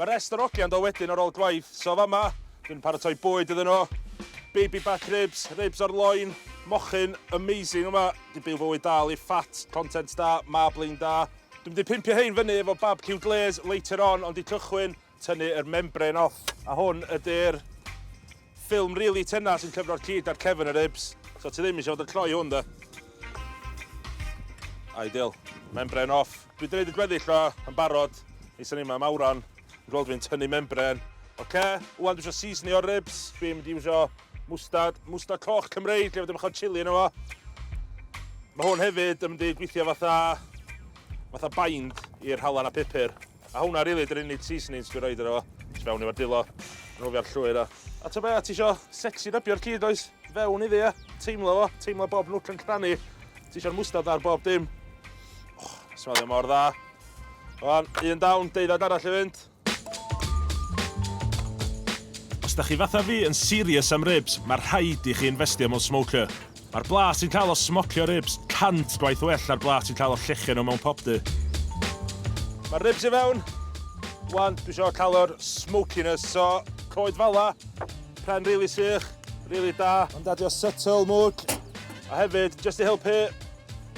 Mae rest o'r ogian do wedyn ar ôl gwaith, so fama, dwi'n paratoi bwyd iddyn nhw. Baby back ribs, ribs o'r loin, mochyn amazing yma. Di byw fywyd da, i fat, content da, marbling da. Dwi'n di pimpio hein fyny efo barbecue glaze later on, ond di cychwyn tynnu'r membrane off. A hwn ydy'r ffilm really tynna sy'n cyfro'r cyd ar cefn y ribs. So ti ddim eisiau fod yn cloi hwn da. Ideal. Membrane off. Dwi wedi gwneud y gweddill o yn barod. Eithon ni yma mawran. Yn gweld fi'n tynnu membrane. Oce, wan dwi eisiau seasonio'r ribs. Dwi'n mynd i eisiau mwstad coch Cymreig, lle fydden nhw'n chili yno fo. Mae hwn hefyd yn mynd i gweithio fatha bind i'r halan a pupur. A hwnna rili ydy'r unig seasonings dwi'n rhaid yno fo. Ti fewn efo'r dilo, rhywio'r llwyr o. A ta be, ti eisiau sexy rybio'r cyd oes? Fewn iddi e, teimlo fo, teimlo bob nwc yn crannu. Ti eisiau'r mwstad ar bob dim. Smadio mor dda. Wan, un down, deuddad arall i fynd. Os da chi fatha fi yn serious am ribs, mae rhaid i chi investio mewn smoker. Mae'r blas sy'n cael o smocio ribs 100 gwaith well ar blas sy'n cael o llechen nhw mewn popdy. Mae'r ribs i fewn. Wan, dwi eisiau cael o'r smokiness, so coed fala, pren rili sych, rili da, ond adio subtle mwg. A hefyd, just i helpu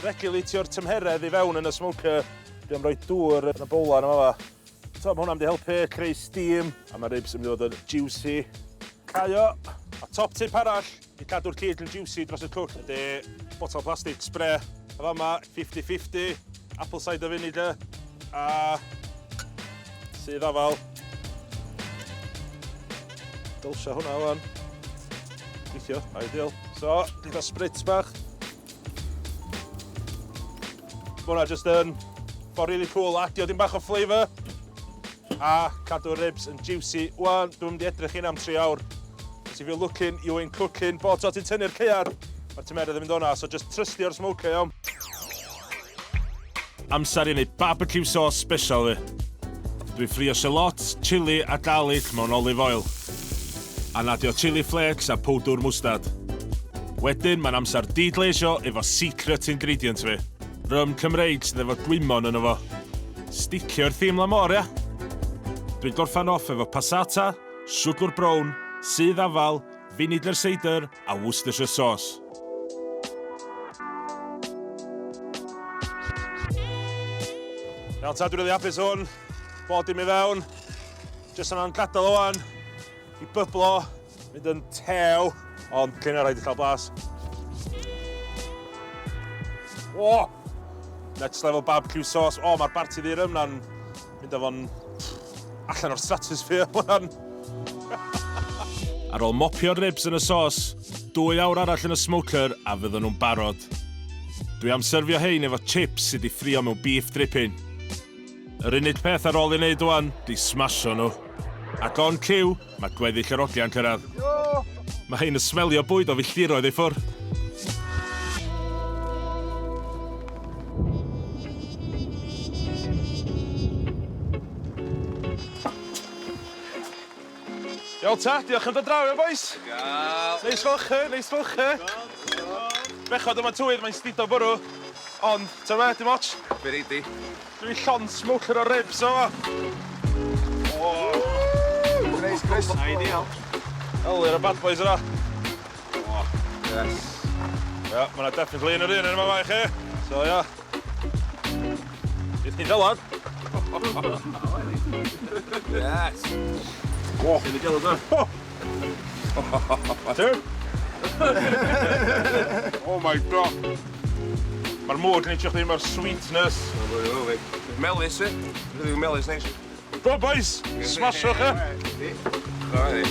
regulatio'r tymheredd i fewn yn y smoker, dwi am roi dŵr yn y bowlan yma fa. So, mae hwnna'n mynd i helpu creu steam, a mae ribs yn mynd i fod yn juicy. Caio. A top tip arall i cadw'r cyd yn juicy dros y cwch ydy botol plastic spray. A fama 50-50, apple cider vinegar a sydd afal. Dylsio hwnna wan. Gweithio, ideal. So, dwi'n cael spritz bach. Mae hwnna just yn ffordd really cool, adio dim bach o flavour. A cadw'r ribs yn juicy. Wan, dwi'n mynd i edrych un am 3 awr. If you're looking, you're cooking, bod o ti'n tynnu'r cear, mae'r tymerydd yn mynd o'na, so just trystio'r smoker iawn. Amser i wneud barbecue sauce special fi. Dwi'n ffrio shallots, chili a garlic mewn olive oil. A nadio chili flakes a powdwr mwstad. Wedyn, mae'n amser didleisio efo secret ingredient fi. Rym Cymreig sydd efo gwymon yno fo. Sticio'r thîm la môr, ia? Dwi'n gorffan off efo passata, siwgr brown, sydd afal, vinegar cider a Worcestershire sauce. Iawn ta, dwi'n rili hapus hwn. Bod dim i fewn. Jyst yna'n gadael o wan. I byblo, mynd yn tew. Ond cyn ar rhaid i chael blas. O! Next level barbecue sauce. O, mae'r barti ddi'r ymna'n mynd efo'n allan o'r stratosphere. Ar ôl mopio'r ribs yn y sos, 2 awr arall yn y smoker a fydden nhw'n barod. Dwi am syrfio hein efo chips sydd i ffrio mewn beef dripping. Yr unig peth ar ôl i wneud wan, di smasho nhw. Ac on cyw, mae gweddill yr ogian cyrraedd. Mae hein yn smelio bwyd o filltiroedd ei ffwr. Iawn ta, diolch am dod draw e, boys. Neis fel chi, neis fel chi. Bechod yma twydd, mae'n stido bwrw. Ond, ta fe, dim ots. Be reidi? Dwi'n llon smoker o ribs o fa. Neis, Chris. Ideal. Elir y bad boys yna. Yes. Ia, mae'na definitely un o'r un yma fa i chi. So, ia. Bydd chi'n dylad. Yes. Wow. In the yellow there. Two. Oh my god. Mae'r mwg yn eich chdi, mae'r sweetness. Melis, e? Rydw melis neis. Go boys, smashwch e. Alright.